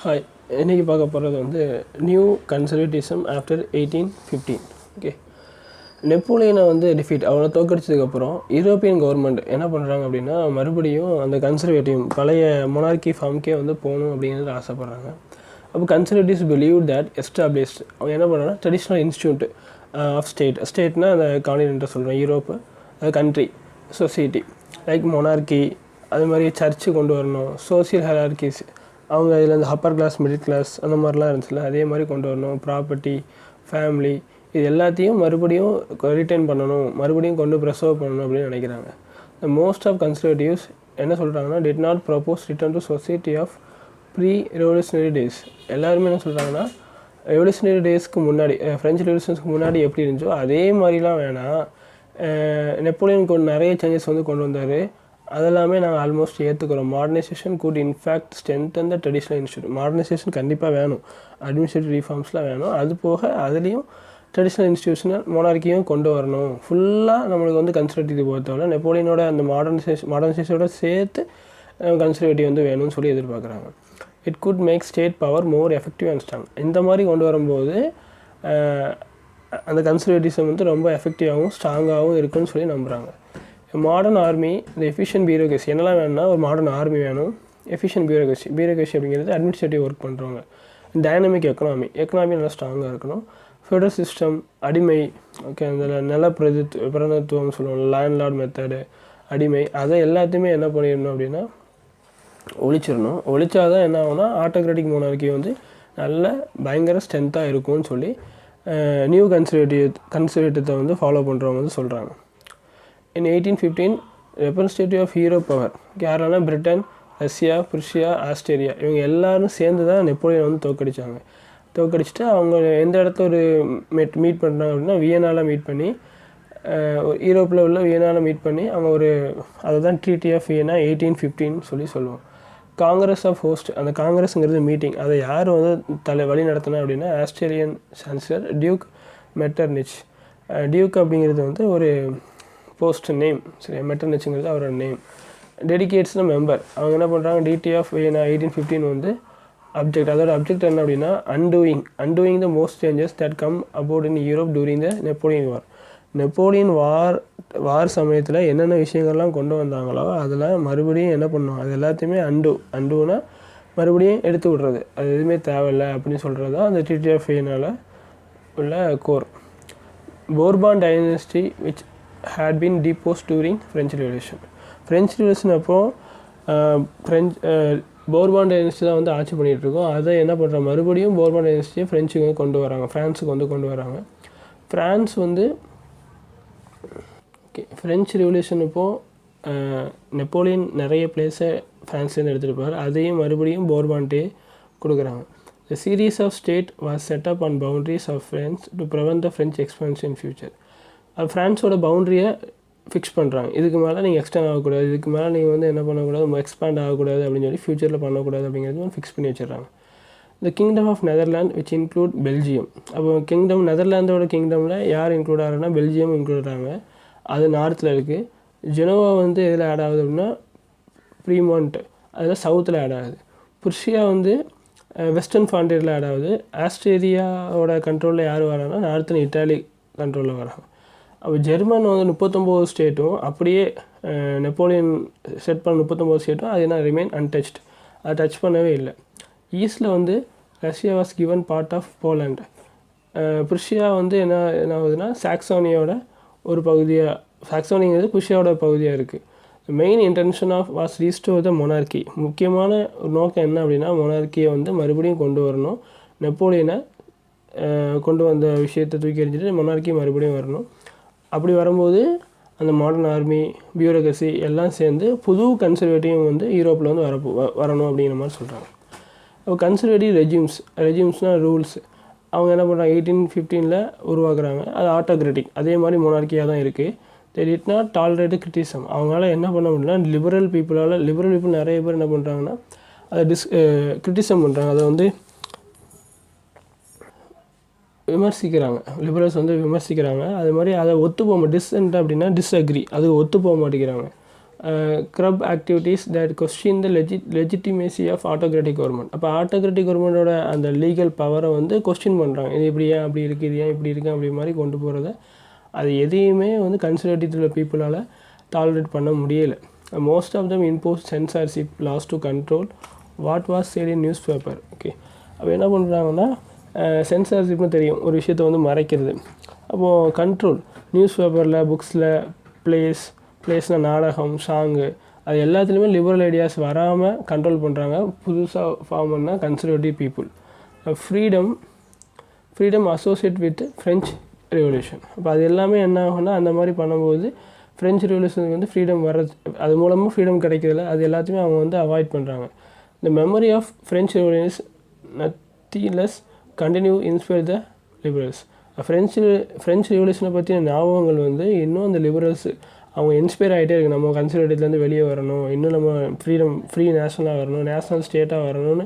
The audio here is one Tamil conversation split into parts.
ஹாய், இன்றைக்கி பார்க்க போகிறது வந்து நியூ கன்சர்வேட்டிசம் ஆஃப்டர் 1815. ஓகே, நெப்போலியனை வந்து டிஃபீட் அவனை தோக்கடிச்சதுக்கப்புறம் யூரோப்பியன் கவர்மெண்ட் என்ன பண்ணுறாங்க அப்படின்னா மறுபடியும் அந்த கன்சர்வேட்டிவ் பழைய மொனார்கி ஃபார்ம்க்கே வந்து போகணும் அப்படிங்கிறது ஆசைப்பட்றாங்க. அப்போ கன்சர்வேட்டிவ்ஸ் பிலீவ் தட் எஸ்டாப்ளிஷ்ட் அவங்க என்ன பண்ணுறாங்கன்னா ட்ரெடிஷ்னல் இன்ஸ்டியூட் ஆஃப் ஸ்டேட்னா அந்த கான்டினென்ட்டை சொல்கிறேன், யூரோப்பு, அது கண்ட்ரி, சொசைட்டி லைக் மொனார்கி, அது மாதிரி சர்ச்சு கொண்டு வரணும், சோசியல் ஹெரார்கிஸ் அவங்க இதில் இந்த அப்பர் கிளாஸ் மிடில் கிளாஸ் அந்த மாதிரிலாம் இருந்துச்சுல, அதே மாதிரி கொண்டு வரணும், ப்ராப்பர்ட்டி, ஃபேமிலி, இது எல்லாத்தையும் மறுபடியும் ரிட்டைன் பண்ணணும், மறுபடியும் கொண்டு ப்ரெசர்வ் பண்ணணும் அப்படின்னு நினைக்கிறாங்க. மோஸ்ட் ஆஃப் கன்சர்வேட்டிவ்ஸ் என்ன சொல்கிறாங்கன்னா did not propose return to society of pre revolutionary days. எல்லாருமே என்ன சொல்கிறாங்கன்னா ரெவல்யூஷனரி டேஸ்க்கு முன்னாடி, ஃப்ரெஞ்சு ரெவல்யூஷன்ஸ்க்கு முன்னாடி எப்படி இருந்துச்சோ அதே மாதிரிலாம் வேணாம். நெப்போலியன் நிறைய சேஞ்சஸ் வந்து கொண்டு வந்தார், அதெல்லாமே நாங்கள் ஆல்மோஸ்ட் ஏற்றுக்கிறோம். Modernization could in fact strengthen the traditional institute. Modernization கண்டிப்பாக வேணும், அட்மினிஸ்ட்ரேட்டிவ் ரீஃபார்ம்ஸ்லாம் வேணும், அது போக அதுலேயும் ட்ரெடிஷ்னல் இன்ஸ்டியூஷனல் மொனார்க்கியும் கொண்டு வரணும். ஃபுல்லாக நம்மளுக்கு வந்து கன்சர்வேட்டிவ் பொறுத்தவரை நெப்போலியனோட அந்த மாடர்னைசேஷனோட சேர்த்து கன்சர்வேட்டிவ் வந்து வேணும்னு சொல்லி எதிர்பார்க்குறாங்க. It could make state power more effective and strong. இந்த மாதிரி கொண்டு வரும்போது அந்த கன்சர்வேட்டிசம் வந்து ரொம்ப எஃபெக்டிவாகவும் ஸ்ட்ராங்காகவும் இருக்குன்னு சொல்லி நம்புகிறாங்க. மாடர்ன் ஆர்மி, இந்த எஃபிஷியன்ட் பியூரோக்ரசி என்னெல்லாம் வேணும்னா ஒரு மாடர்ன் ஆர்மி வேணும், எஃபிஷியன்ட் பியூரோக்ரசி அப்படிங்கிறது அட்மினிஸ்ட்ரேட்டிவ் ஒர்க் பண்ணுறவங்க, டைனமிக் எக்கனாமி நல்லா ஸ்ட்ராங்காக இருக்கணும், ஃபெடரல் சிஸ்டம், அடிமை, ஓகே, அந்த நில பிரதித்துவம் சொல்லுவோம், லேண்ட்லார்ட் மெத்தடு, அடிமை, அதை எல்லாத்தையுமே என்ன பண்ணிடணும் அப்படின்னா ஒழிச்சிடணும். ஒழிச்சாதான் என்ன ஆகும்னா ஆட்டோக்ராட்டிக் மோனார்கி வந்து நல்ல பயங்கர ஸ்ட்ரென்த்தாக இருக்கும்னு சொல்லி நியூ கன்சர்வேட்டிவத்தை வந்து ஃபாலோ பண்ணுறவங்க வந்து சொல்கிறாங்க. In 1815, representative of Euro power யாரானா பிரிட்டன், ரஷ்யா, புருஷியா, ஆஸ்திரேலியா இவங்க எல்லோரும் சேர்ந்து தான் நெப்போலியன் வந்து தோக்கடிச்சிட்டு அவங்க எந்த இடத்த ஒரு மீட் பண்ணுறாங்க அப்படின்னா வியனாவில் மீட் பண்ணி, யூரோப்பில் உள்ள வியனாவில் மீட் பண்ணி அவங்க ஒரு அதை தான் ட்ரீட்டி ஆஃப் வியனா 1815 சொல்லுவோம். காங்கிரஸ் ஆஃப் ஹோஸ்ட், அந்த காங்கிரஸுங்கிறது மீட்டிங், அதை யார் வந்து வழி நடத்தினா அப்படின்னா ஆஸ்திரேலியன் சான்சலர் டியூக் மெட்டர்னிச். டியூக் அப்படிங்கிறது வந்து ஒரு போஸ்ட் நேம், சரி, மெட்டர்னிச்சுங்கிறது அவரோட நேம். டெடிகேட்ஸ்னு மெம்பர், அவங்க என்ன பண்ணுறாங்க டிடி ஆஃப் வியனா 1815 வந்து அப்ஜெக்ட், அதோட அப்ஜெக்ட் என்ன அப்படின்னா undoing the most changes that come about in Europe during the Napoleon war. Napoleon war சமயத்தில் என்னென்ன விஷயங்கள்லாம் கொண்டு வந்தாங்களோ அதெல்லாம் மறுபடியும் என்ன பண்ணுவோம், அது எல்லாத்தையுமே அண்டுனா மறுபடியும் எடுத்து விட்றது, அது எதுவுமே தேவையில்லை அப்படின்னு சொல்கிறது தான் அந்த டிடி ஆஃப் வியனாவில் உள்ள core. போர்பான் dynasty which had been deposed during French Revolution அப்போ போர்பான் டைனஸ்டி தான் வந்து ஆட்சி பண்ணிகிட்ருக்கோம். அதை என்ன பண்ணுறாங்க மறுபடியும் போர்பான் டைனஸ்டியை ஃப்ரெஞ்சுக்கு வந்து கொண்டு வராங்க, ஃப்ரான்ஸுக்கு வந்து கொண்டு வராங்க. ஃப்ரான்ஸ் வந்து ஃப்ரெஞ்ச் ரெவல்யூஷன் இப்போது நெப்போலியன் நிறைய பிளேஸை ஃப்ரான்ஸ்லேருந்து எடுத்துகிட்டு அதையும் மறுபடியும் போர்பான்ட்டே கொடுக்குறாங்க. The series of state was set up on boundaries of France to prevent the French expansion in future. ஃப்ரான்ஸோட பவுண்ட்ரியை ஃபிக்ஸ் பண்ணுறாங்க, இதுக்கு மேலே நீங்கள் எக்ஸ்டெண்ட் ஆகக்கூடாது, இதுக்கு மேலே நீங்கள் வந்து என்ன பண்ணக்கூடாது, எக்ஸ்பேண்ட் ஆகக்கூடாது அப்படின்னு சொல்லி ஃபியூச்சரில் பண்ணக்கூடாது அப்படிங்கிறது ஃபிக்ஸ் பண்ணி வச்சிடறாங்க. The kingdom of Netherland which include Belgium. அப்போ நெதர்லாந்தோட கிங்டமில் யார் இன்க்ளூட் ஆகிறாங்கன்னா பெல்ஜியம் இன்க்ளூட் ஆகிறாங்க, அது நார்த்தில் இருக்குது. ஜெனோவா வந்து எதில் ஆட் ஆகுது அப்படின்னா ப்ரீமாண்ட், அதில் சவுத்தில் ஆட் ஆகுது. புர்ஷியா வந்து வெஸ்டர்ன் ஃப்ரான்டியரில் ஆட் ஆகுது. ஆஸ்திரேலியாவோட கண்ட்ரோலில் யார் வராங்கன்னா நார்த்தன் இட்டாலி கண்ட்ரோலில் வராங்க. அப்போ ஜெர்மன் வந்து 39 ஸ்டேட்டும் அப்படியே நெப்போலியன் செட் பண்ண 39 ஸ்டேட்டும் அது என்ன ரிமைன் அன்டச்ட், அதை டச் பண்ணவே இல்லை. ஈஸ்டில் வந்து Russia was given part of Poland. Prussia வந்து என்ன ஆகுதுன்னா சாக்சோனியோட ஒரு பகுதியாக, சாக்சோனிங்கிறது புருஷியாவோட பகுதியாக இருக்குது. Main intention of was restore the monarchy. முக்கியமான ஒரு நோக்கம் என்ன அப்படின்னா மொனார்கியை வந்து மறுபடியும் கொண்டு வரணும், நெப்போலியனை கொண்டு வந்த விஷயத்தை தூக்கி எறிஞ்சிட்டு மொனார்கி மறுபடியும் வரணும். அப்படி வரும்போது அந்த மாடர்ன் ஆர்மி, பியூரோக்ரசி எல்லாம் சேர்ந்து புது கன்சர்வேட்டிவ் வந்து யூரோப்பில் வந்து வரணும் அப்படிங்கிற மாதிரி சொல்கிறாங்க. அப்போ கன்சர்வேட்டிவ் ரெஜிம்ஸ்னால் ரூல்ஸ் அவங்க என்ன பண்ணுறாங்க 1815 உருவாக்குறாங்க. அது ஆட்டோக்ராட்டிக், அதே மாதிரி மொனார்க்கியாக தான் இருக்குது. They did not tolerate criticism. அவங்களால என்ன பண்ண முடியல, லிபரல் பீப்புள் நிறைய பேர் என்ன பண்ணுறாங்கன்னா அதை கிரிட்டிசம் பண்ணுறாங்க, அதை வந்து விமர்சிக்கிறாங்க. லிபரல்ஸ் வந்து விமர்சிக்கிறாங்க. அது மாதிரி அதை ஒத்து போக டிஸ்சென்ட் அப்படின்னா டிஸ்அக்ரி, அது ஒத்து போக மாட்டேங்கிறாங்க. Curb activities that question the legitimacy of autocratic government. அப்போ ஆட்டோக்ராட்டிக் கவர்மெண்ட்டோட அந்த லீகல் பவரை வந்து கொஸ்டின் பண்ணுறாங்க. இது இப்படி ஏன் அப்படி இருக்குது, இது ஏன் இப்படி இருக்குது அப்படி மாதிரி கொண்டு போகிறத அது எதையுமே வந்து கன்சர்வேட்டிவ் பீப்புளால் டாலரேட் பண்ண முடியலை. Most of them impose censorship laws to control what was said in newspaper. Okay, அப்போ என்ன பண்ணுறாங்கன்னா சென்சார்ஷிப்னு தெரியும், ஒரு விஷயத்தை வந்து மறைக்கிறது. அப்போது கண்ட்ரோல் நியூஸ் பேப்பரில், புக்ஸில், பிளேஸ்னால் நாடகம், சாங்கு, அது எல்லாத்துலேயுமே லிபரல் ஐடியாஸ் வராமல் கண்ட்ரோல் பண்ணுறாங்க புதுசாக ஃபார்ம் பண்ணால் conservative people. Freedom associate with French revolution. அப்போ அது எல்லாமே என்ன ஆகும்னா அந்த மாதிரி பண்ணும்போது ஃப்ரெஞ்ச் ரெவல்யூஷனுக்கு வந்து ஃப்ரீடம் வர்றது, அது மூலமாக ஃப்ரீடம் கிடைக்கிறதில்ல, அது எல்லாத்தையுமே அவங்க வந்து அவாய்ட் பண்ணுறாங்க. The memory of French revolution is nothing less continue inspire the liberals. French ரெவல்யூஷனை பற்றின ஞாபகங்கள் வந்து இன்னும் அந்த லிபரல்ஸ் அவங்க இன்ஸ்பயர் ஆகிட்டே இருக்குது. நம்ம கன்சர்வேட்டிவ்லேருந்து வெளியே வரணும், இன்னும் நம்ம ஃப்ரீ நேஷனலாக வரணும், நேஷ்னல் ஸ்டேட்டாக வரணும்னு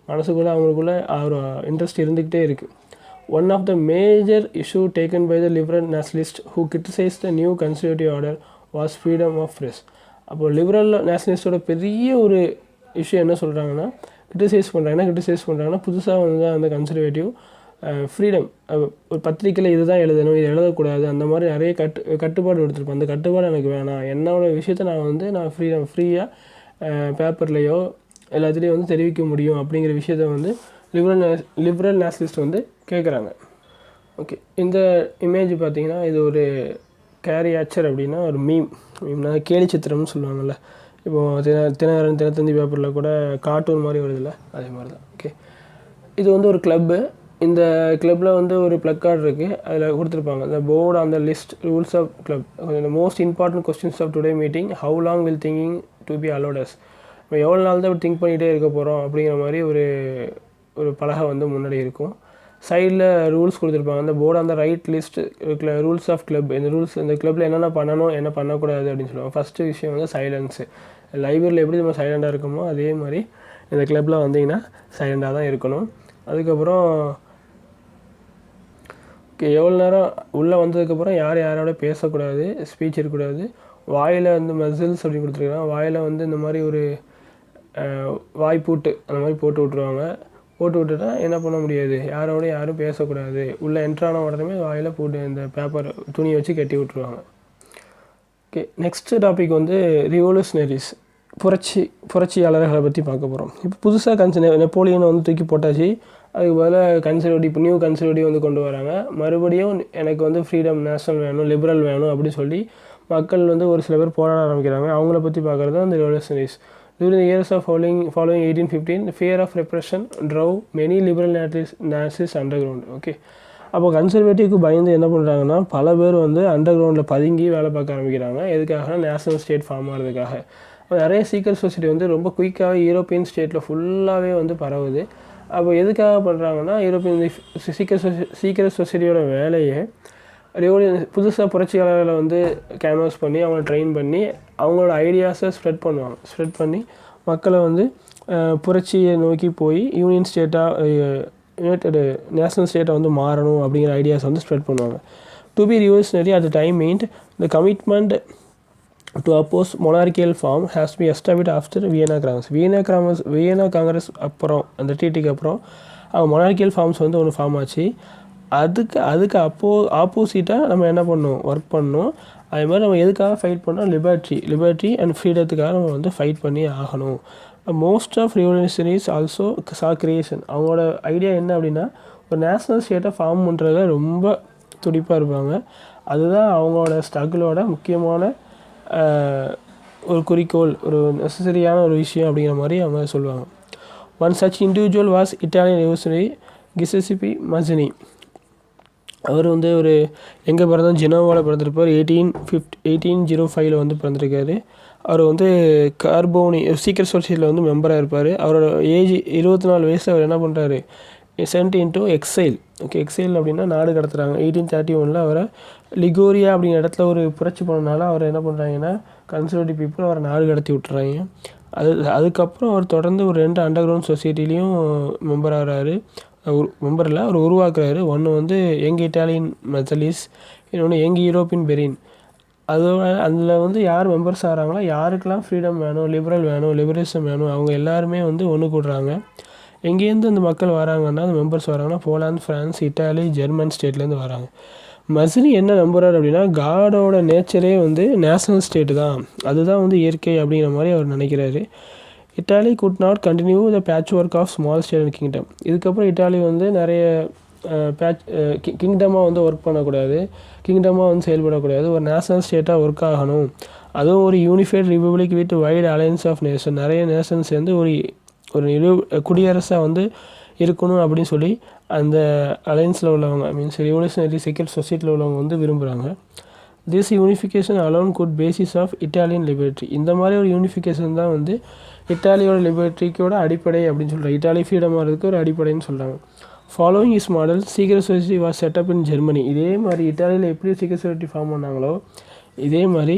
மனசுக்குள்ளே அவங்களுக்குள்ளே ஒரு இன்ட்ரெஸ்ட் இருந்துக்கிட்டே இருக்குது. One of the major issue taken by the liberal nationalist who criticise the new conservative order was freedom of press. அப்போது லிபரல் நேஷனலிஸ்டோட பெரிய ஒரு இஷ்யூ என்ன சொல்கிறாங்கன்னா, கிரிட்டிசைஸ் பண்ணுறாங்கன்னா புதுசாக வந்து அந்த கன்சர்வேட்டிவ் ஃப்ரீடம், ஒரு பத்திரிக்கையில் இதுதான் எழுதணும், இது எழுதக்கூடாது, அந்த மாதிரி நிறைய கட்டுப்பாடு எடுத்துருப்பேன். அந்த கட்டுப்பாடு எனக்கு வேணாம், என்னோடய விஷயத்த நான் ஃப்ரீயாக பேப்பர்லேயோ எல்லாத்துலேயும் வந்து தெரிவிக்க முடியும் அப்படிங்கிற விஷயத்த வந்து லிபரல் நேஷனலிஸ்ட் வந்து கேட்குறாங்க. ஓகே, இந்த இமேஜ் பார்த்திங்கன்னா இது ஒரு கேரியாச்சர் அப்படின்னா ஒரு மீம்னா கேலி சித்திரம்னு சொல்லுவாங்கள்ல. இப்போது தினத்தந்தி பேப்பரில் கூட கார்ட்டூன் மாதிரி வருதுல்ல, அதே மாதிரி தான். ஓகே, இது வந்து ஒரு கிளப்பு. இந்த கிளப்பில் வந்து ஒரு ப்ளக்கார்டு இருக்குது, அதில் கொடுத்துருப்பாங்க the board on the list rules of club, the most important questions of today meeting, how long will thinking to be allot us. இப்போ எவ்வளோ நாள் தான் திங்க் பண்ணிகிட்டே இருக்க போகிறோம் அப்படிங்கிற மாதிரி ஒரு பலகை வந்து முன்னாடி இருக்கும். சைடில் ரூல்ஸ் கொடுத்துருப்பாங்க. அந்த போர்டு அந்த right list rules of club, இந்த கிளப்பில் என்னென்ன பண்ணணும் என்ன பண்ணக்கூடாது அப்படின்னு சொல்லுவாங்க. ஃபஸ்ட்டு விஷயம் வந்து சைலன்ஸு. லைப்ரரியில் எப்படி நம்ம சைலண்டாக இருக்கோமோ அதே மாதிரி இந்த கிளப்பில் வந்தீங்கன்னா சைலண்டாக தான் இருக்கணும். அதுக்கப்புறம் எவ்வளோ நேரம் உள்ளே வந்ததுக்கப்புறம் யாரோட பேசக்கூடாது, ஸ்பீச் இருக்கக்கூடாது. வாயில் வந்து மசில்ஸ் அப்படின்னு கொடுத்துருக்காங்க. வாயில் வந்து இந்த மாதிரி ஒரு வாய்ப்பூட்டு அந்த மாதிரி போட்டு விட்டுட்டா என்ன பண்ண முடியாது, யாரும் பேசக்கூடாது. உள்ளே என்ட்ரான உடனே வாயில் போட்டு இந்த பேப்பர் துணியை வச்சு கட்டி விட்ருவாங்க. ஓகே, நெக்ஸ்ட்டு டாபிக் வந்து ரிவல்யூஷனரிஸ், புரட்சியாளர்களை பற்றி பார்க்க போகிறோம். இப்போ புதுசாக நெப்போலியனை வந்து தூக்கி போட்டாச்சு, அதுக்கு பதிலாக நியூ கன்சர்வேட்டிவ் வந்து கொண்டு வராங்க. மறுபடியும் எனக்கு வந்து ஃப்ரீடம், நேஷனல் வேணும், லிபரல் வேணும் அப்படின்னு சொல்லி மக்கள் வந்து ஒரு சில பேர் போராட ஆரம்பிக்கிறாங்க. அவங்கள பற்றி பார்க்குறது தான் இந்த revolutionaries. During the years of following 1815, fear of repression drove many liberal nationalists underground. Okay, அப்போ கன்சர்வேட்டிவ்க்கு பயந்து என்ன பண்ணுறாங்கன்னா பல பேர் வந்து அண்டர் கிரவுண்டில் பதுங்கி வேலை பார்க்க ஆரம்பிக்கிறாங்க. எதுக்காக? நேஷனல் ஸ்டேட் ஃபார்ம் ஆகிறதுக்காக. நிறைய சீக்ரெட் சொசைட்டி வந்து ரொம்ப குயிக்காகவே யூரோப்பியன் ஸ்டேட்டில் ஃபுல்லாகவே வந்து பரவுது. அப்போ எதுக்காக பண்ணுறாங்கன்னா யூரோப்பியன் சீக்ரெட் சொசைட்டியோட வேலையை புதுசாக புரட்சியாளர்களை வந்து கேன்வாஸ் பண்ணி அவங்கள ட்ரெயின் பண்ணி அவங்களோட ஐடியாஸை ஸ்ப்ரெட் பண்ணி மக்களை வந்து புரட்சியை நோக்கி போய் யுனைடெட் நேஷனல் ஸ்டேட்டை வந்து மாறணும் அப்படிங்கிற ஐடியாஸை வந்து ஸ்ப்ரெட் பண்ணுவாங்க. To be revolutionary at the time meant the commitment to oppose monarchical form has be established after Vienna Congress அப்புறம் அந்த ட்ரீட்டிக்கு அப்புறம் மொனார்கியல் ஃபார்ம்ஸ் வந்து ஒன்று ஃபார்ம் ஆச்சு. அதுக்கு ஆப்போசிட்டாக நம்ம என்ன பண்ணணும், ஒர்க் பண்ணணும். அதே மாதிரி நம்ம எதுக்காக ஃபைட் பண்ணோம், லிபர்ட்டி அண்ட் ஃப்ரீடத்துக்காக நம்ம வந்து ஃபைட் பண்ணி ஆகணும். Most of revolutionaries also creation. அவங்களோட ஐடியா என்ன அப்படின்னா ஒரு நேஷ்னல் ஸ்டேட்டை ஃபார்ம் பண்ணுறதுல ரொம்ப துடிப்பாக இருப்பாங்க. அதுதான் அவங்களோட ஸ்ட்ரகிளோட முக்கியமான ஒரு குறிக்கோள், ஒரு நெசசரியான ஒரு விஷயம் அப்படிங்கிற மாதிரி அவங்க சொல்லுவாங்க. One such individual was Italian revolutionary Giuseppe Mazzini. அவர் வந்து எங்கே பிறந்தாலும் ஜெனோவாவில் பிறந்திருப்பார். 1805 வந்து பிறந்திருக்காரு. அவர் வந்து கார்போனி சீக்ரெட் சொசைட்டியில் வந்து மெம்பராக இருப்பார். அவரோட ஏஜ் 24 வயசு. அவர் என்ன பண்ணுறாரு, sent into exile. Okay, exile அப்படின்னா நாடு கடத்துகிறாங்க. 1831 அவரை லிகோரியா அப்படிங்கிற இடத்துல ஒரு புரட்சி பண்ணனால அவர் என்ன பண்ணுறாங்கன்னா கன்சர்வேட்டிவ் பீப்புள் அவரை நாடு கடத்தி விட்டுறாங்க. அதுக்கப்புறம் அவர் தொடர்ந்து ஒரு 2 அண்டர் கிரவுண்ட் சொசைட்டிலையும் மெம்பர் ஆகிறாரு. மெம்பரில் அவர் உருவாக்குறாரு. ஒன்று வந்து யங் இட்டாலியன் மெத்தலிஸ், இன்னொன்று யங் யூரோப்பியன் பெரின். அதில் வந்து யார் மெம்பர்ஸ் ஆகிறாங்களோ யாருக்கெல்லாம் ஃப்ரீடம் வேணும், லிபரலிசம் வேணும், அவங்க எல்லாருமே வந்து ஒன்று கூடுறாங்க. எங்கேருந்து அந்த மக்கள் வராங்கன்னா, அந்த மெம்பர்ஸ் வராங்கன்னா போலாந்து, ஃப்ரான்ஸ், இட்டாலி, ஜெர்மன் ஸ்டேட்லேருந்து வராங்க. மசினி என்ன நம்புறாரு அப்படின்னா, காடோட நேச்சரே வந்து நேஷ்னல் ஸ்டேட்டு தான், அதுதான் வந்து இயற்கை அப்படிங்கிற மாதிரி அவர் நினைக்கிறாரு. Italy could not continue the patchwork of small state and kingdom. இதுக்கப்புறம் இட்டாலி வந்து நிறைய கிங்டமாக வந்து ஒர்க் பண்ணக்கூடாது, கிங்டமாக வந்து செயல்படக்கூடாது, ஒரு நேஷ்னல் ஸ்டேட்டாக ஒர்க் ஆகணும். அதுவும் ஒரு unified republic with wide alliance of nation, நிறைய நேஷன்ஸ் சேர்ந்து ஒரு குடியரசாக வந்து இருக்கணும் அப்படின்னு சொல்லி அந்த அலையன்ஸில் உள்ளவங்க மீன்ஸ் ரெவல்யூஷனரி செக்யூர் சொசைட்டியில் உள்ளவங்க வந்து விரும்புகிறாங்க. This unification alone could basis of Italian liberty. இந்த மாதிரி ஒரு யூனிஃபிகேஷன் தான் வந்து இட்டாலியோட லிபர்ட்டிக்கோட அடிப்படை அப்படின்னு சொல்கிறாங்க. இட்டாலி ஃப்ரீடம் ஆகிறதுக்கு ஒரு அடிப்படைன்னு சொல்கிறாங்க. Following is model secret society was setup in Germany. இதே மாதிரி இட்டாலியில் எப்படி சீக்ரெட் சொசைட்டி ஃபார்ம் பண்ணாங்களோ இதே மாதிரி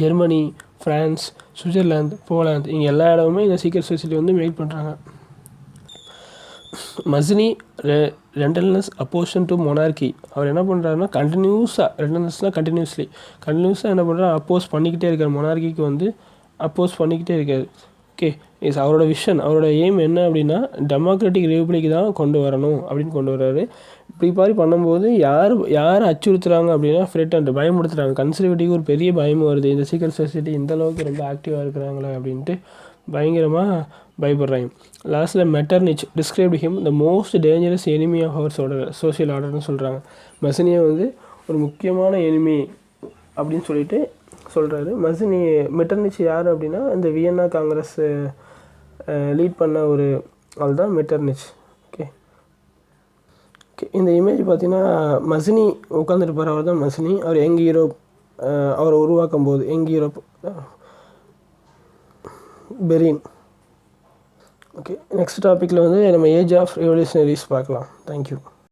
ஜெர்மனி, ஃப்ரான்ஸ், சுவிட்சர்லாந்து, போலாந்து இங்கே எல்லா இடமுமே இந்த சீக்ரெட் சொசைட்டி வந்து மேக் பண்ணுறாங்க. Mazini ரெண்டல்னஸ் opposition to monarchy. அவர் என்ன பண்ணுறாருன்னா கண்டினியூஸாக என்ன பண்ணுறாரு, அப்போஸ் பண்ணிக்கிட்டே இருக்கார், மொனார்கிக்கு வந்து அப்போஸ் பண்ணிக்கிட்டே இருக்கார். ஓகே, அவரோட விஷன், அவரோட எய்ம் என்ன அப்படின்னா டெமோக்ராட்டிக் ரிப்பப்ளிக் தான் கொண்டு வரணும் அப்படின்னு கொண்டு வர்றாரு. இப்படி மாதிரி பண்ணும்போது யார் அச்சுறுத்துறாங்க அப்படின்னா ஃப்ரெட் அண்ட் பயமுடுத்துறாங்க. கன்சர்வேட்டிவ் ஒரு பெரிய பயம் வருது, இந்த சீக்ரெட் சொசைட்டி இந்த அளவுக்கு ரொம்ப ஆக்டிவாக இருக்கிறாங்களே அப்படின்ட்டு பயங்கரமாக பயப்படுறாங்க. லாஸ்ட்டில் Metternich described him the most dangerous enemy of our social ஆர்டர்னு சொல்கிறாங்க. மசினியை வந்து ஒரு முக்கியமான எனிமி அப்படின்னு சொல்லிட்டு சொல்கிறாரு. மெட்டர்னிச் யார் அப்படின்னா இந்த வியன்னா காங்கிரஸ் லீட் பண்ண ஒரு ஆள் தான் மெட்டர்னிச். ஓகே, இந்த இமேஜ் பார்த்தீங்கன்னா மசினி உட்காந்துருப்பார், அவர் தான் மசினி. அவர் யங் யூரோப் அவரை உருவாக்கும் போது யங் யூரோப் பெரின். ஓகே, நெக்ஸ்ட் டாப்பிக்கில் வந்து நம்ம ஏஜ் ஆஃப் ரெவல்யூஷனரிஸ் பார்க்கலாம். தேங்க்யூ.